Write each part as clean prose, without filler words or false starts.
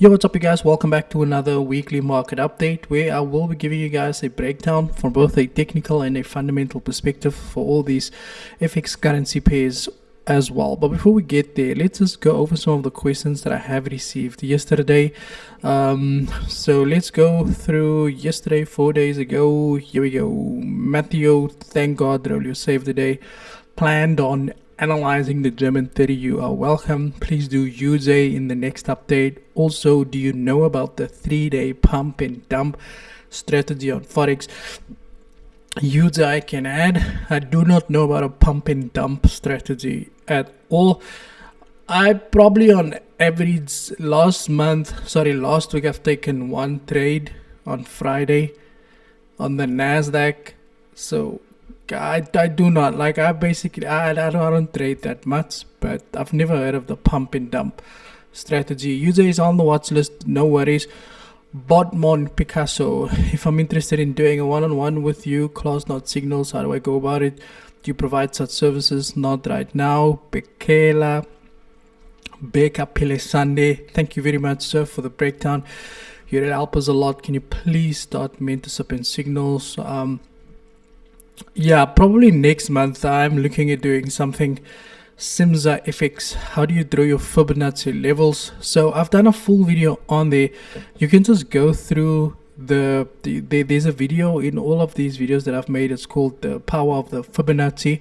Yo, what's up you guys? Welcome back to another weekly market update where I will be giving you guys a breakdown from both a technical and a fundamental perspective for all these FX currency pairs as well. But before we get there, let's just go over some of the questions that I have received yesterday. So let's go through yesterday, 4 days ago. Here we go. Matthew, thank God Rolio saved the day. Planned on analyzing the German 30. You are welcome. Please do use in the next update. Also, do you know about the 3-day pump and dump strategy on Forex? User I can add. I do not know about a pump and dump strategy at all. I probably on average last week I've taken one trade on Friday on the Nasdaq. So I do not like. I don't trade that much, but I've never heard of the pump and dump strategy. User is on the watch list. No worries. Botmon Picasso, if I'm interested in doing a one-on-one with you, class not signals, how do I go about it? Do you provide such services? Not right now. Bekela Beka Pile Sunday, thank you very much, sir, for the breakdown. You'll help us a lot. Can you please start mentorship and signals? Yeah, probably next month. I'm looking at doing something Simza FX. How do you draw your Fibonacci levels? So I've done a full video on there. You can just go through there's a video in all of these videos that I've made. It's called the power of the Fibonacci.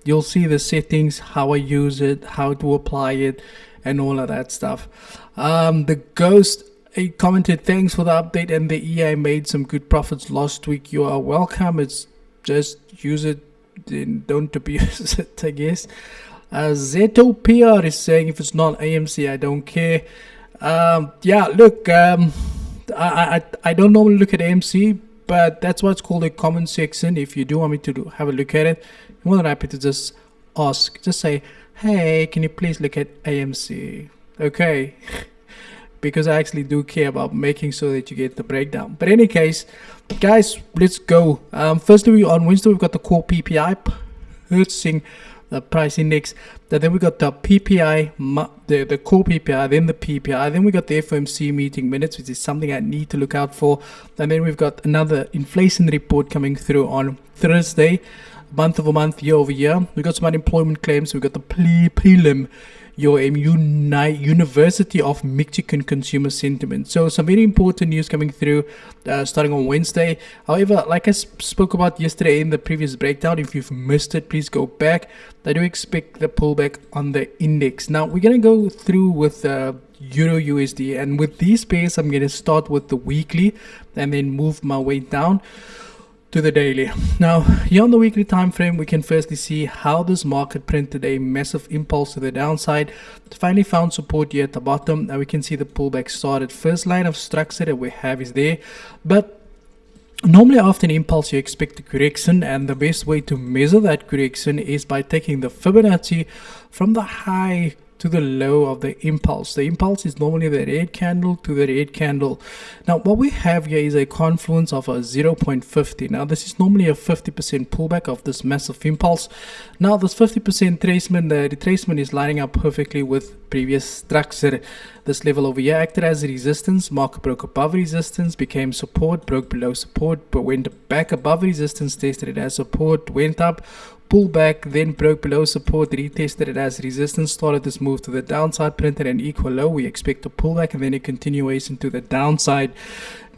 You'll see the settings, how I use it, how to apply it, and all of that stuff. The Ghost commented, thanks for the update, and the EI made some good profits last week. You are welcome. It's just use it and don't abuse it, I guess. Zeto PR is saying if it's not AMC, I don't care. Yeah, look, I don't normally look at AMC, but that's what's called a comment section. If you do want me to have a look at it, I'm more than happy to just ask. Just say, hey, can you please look at AMC? Okay. Because I actually do care about making sure that you get the breakdown. But in any case, guys, let's go. Firstly, on Wednesday, we've got the core PPI purchasing the price index. Then we got the PPI, the core PPI, then the PPI. Then we got the FOMC meeting minutes, which is something I need to look out for. And then we've got another inflation report coming through on Thursday, month over month, year over year. We got some unemployment claims. We got the prelim. Your University of Michigan consumer sentiment. So some very important news coming through starting on Wednesday. However, like I spoke about yesterday in the previous breakdown, if you've missed it, please go back. I do expect the pullback on the index. Now we're going to go through with Euro USD, and with these pairs I'm going to start with the weekly and then move my way down to the daily. Now here on the weekly time frame, we can firstly see how this market printed a massive impulse to the downside. It finally found support here at the bottom. Now we can see the pullback started. First line of structure that we have is there, but normally after an impulse you expect a correction, and the best way to measure that correction is by taking the Fibonacci from the high to the low of the impulse. The impulse is normally the red candle to the red candle. Now what we have here is a confluence of a 0.50. Now this is normally a 50% pullback of this massive impulse. Now this 50% retracement, the retracement is lining up perfectly with previous structure. This level over here acted as a resistance. Market broke above resistance, became support, broke below support, but went back above resistance, tested it as support, went up, pull back, then broke below support, retested it as resistance, started this move to the downside, printed an equal low. We expect a pullback and then a continuation to the downside.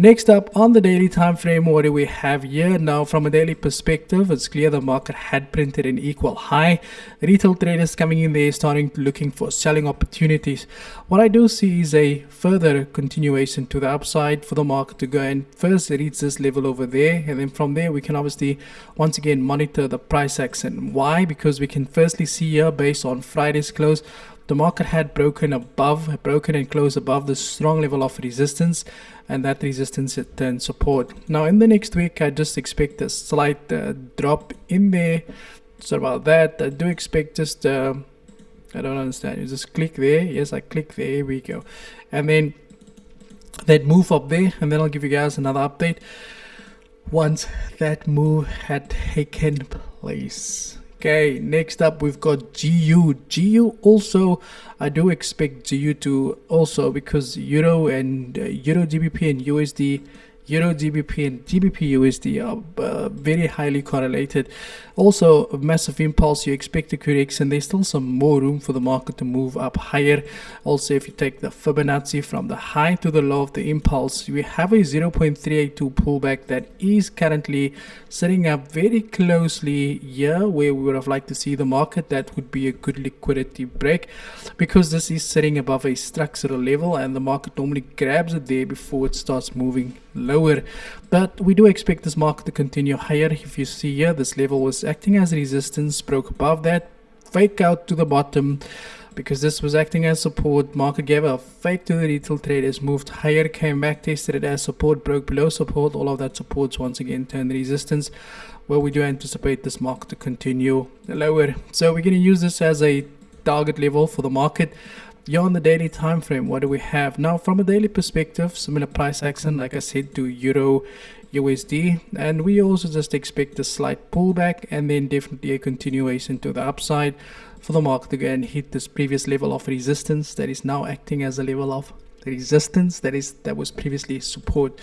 Next up on the daily time frame, what do we have here? Now from a daily perspective, it's clear the market had printed an equal high. Retail traders coming in there starting looking for selling opportunities. What I do see is a further continuation to the upside for the market to go and first reach this level over there, and then from there we can obviously once again monitor the price action. Why? Because we can firstly see here based on Friday's close, the market had broken and closed above the strong level of resistance, and that resistance had turned support. Now in the next week I just expect a slight drop in there. So about that, I do expect just I don't understand, you just click there. Yes, I click there, here we go, and then that move up there, and then I'll give you guys another update once that move had taken place. Okay, next up we've got GU. GU also, I do expect GU to also, because Euro and Euro GBP and USD, Euro GBP and GBP USD are very highly correlated. Also, a massive impulse. You expect a correction. There's still some more room for the market to move up higher. Also, if you take the Fibonacci from the high to the low of the impulse, we have a 0.382 pullback that is currently sitting up very closely here where we would have liked to see the market. That would be a good liquidity break, because this is sitting above a structural level and the market normally grabs it there before it starts moving lower. But we do expect this market to continue higher. If you see here, this level was acting as resistance, broke above that, fake out to the bottom, because this was acting as support. Market gave a fake to the retail traders, moved higher, came back, tested it as support, broke below support. All of that supports once again turned resistance, where we do anticipate this market to continue lower. So we're going to use this as a target level for the market. Here on the daily time frame, what do we have now? From a daily perspective, similar price action, like I said, to Euro USD, and we also just expect a slight pullback and then definitely a continuation to the upside for the market to go and hit this previous level of resistance that is now acting as a level of resistance that was previously support.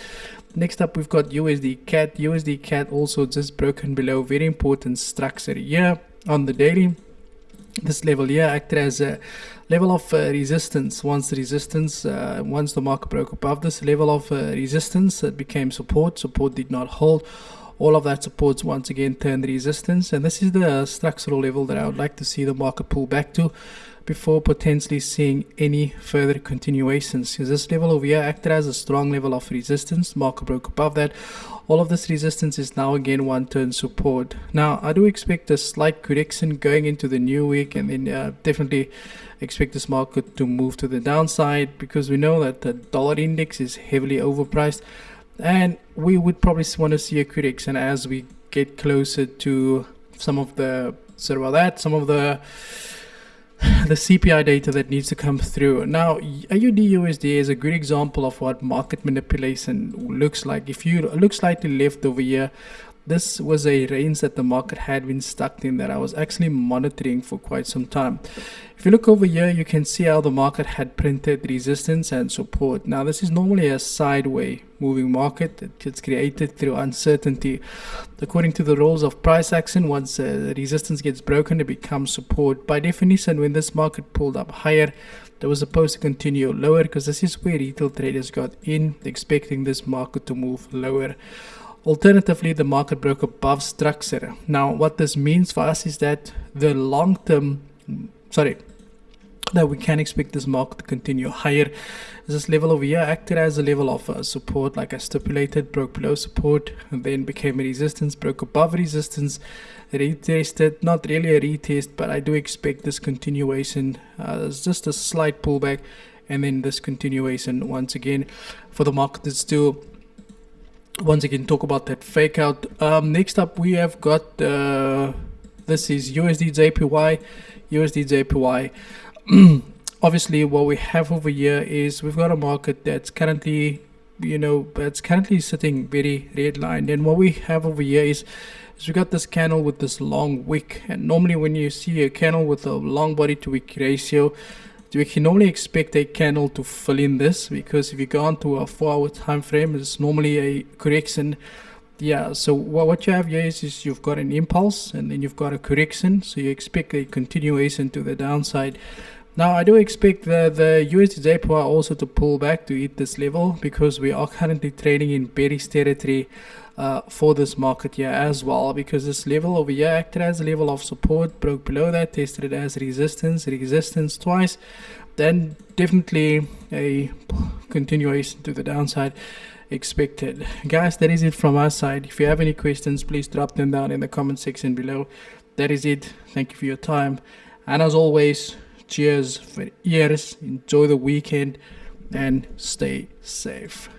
Next up, we've got USD CAD. USD CAD also just broken below very important structure here on the daily. This level here acted as a level of resistance. Once the market broke above this level of resistance, it became support. Support did not hold. All of that supports once again turned resistance, and this is the structural level that I would like to see the market pull back to before potentially seeing any further continuations. Because this level over here acted as a strong level of resistance. Market broke above that. All of this resistance is now again one turn support. Now I do expect a slight correction going into the new week, and then definitely expect this market to move to the downside, because we know that the dollar index is heavily overpriced, and we would probably want to see a correction as we get closer to some of the CPI data that needs to come through. Now, AUD USD is a good example of what market manipulation looks like. If you look slightly left over here, this was a range that the market had been stuck in that I was actually monitoring for quite some time. If you look over here, you can see how the market had printed resistance and support. Now, this is normally a sideways moving market. It's created through uncertainty. According to the rules of price action, once the resistance gets broken, it becomes support. By definition, when this market pulled up higher, that was supposed to continue lower, because this is where retail traders got in, expecting this market to move lower. Alternatively, the market broke above structure. Now, what this means for us is that that we can expect this market to continue higher. This level over here acted as a level of support, like I stipulated, broke below support, and then became a resistance, broke above resistance, retested, not really a retest, but I do expect this continuation. It's just a slight pullback, and then this continuation once again for the market is still once again talk about that fake out. Next up, we have got this is USD JPY. Obviously, what we have over here is we've got a market that's currently sitting very red line, and what we have over here is we got this candle with this long wick. And normally when you see a candle with a long body to wick ratio, we can normally expect a candle to fill in this, because if you go on to a 4-hour time frame, it's normally a correction. Yeah, so what you have here is you've got an impulse and then you've got a correction, so you expect a continuation to the downside. Now, I do expect the USD JPY also to pull back to hit this level, because we are currently trading in bearish territory for this market here as well, because this level over here acted as a level of support, broke below that, tested it as resistance twice, then definitely a continuation to the downside expected. Guys, that is it from our side. If you have any questions, please drop them down in the comment section below. That is it. Thank you for your time, and as always, cheers for ears. Enjoy the weekend and stay safe.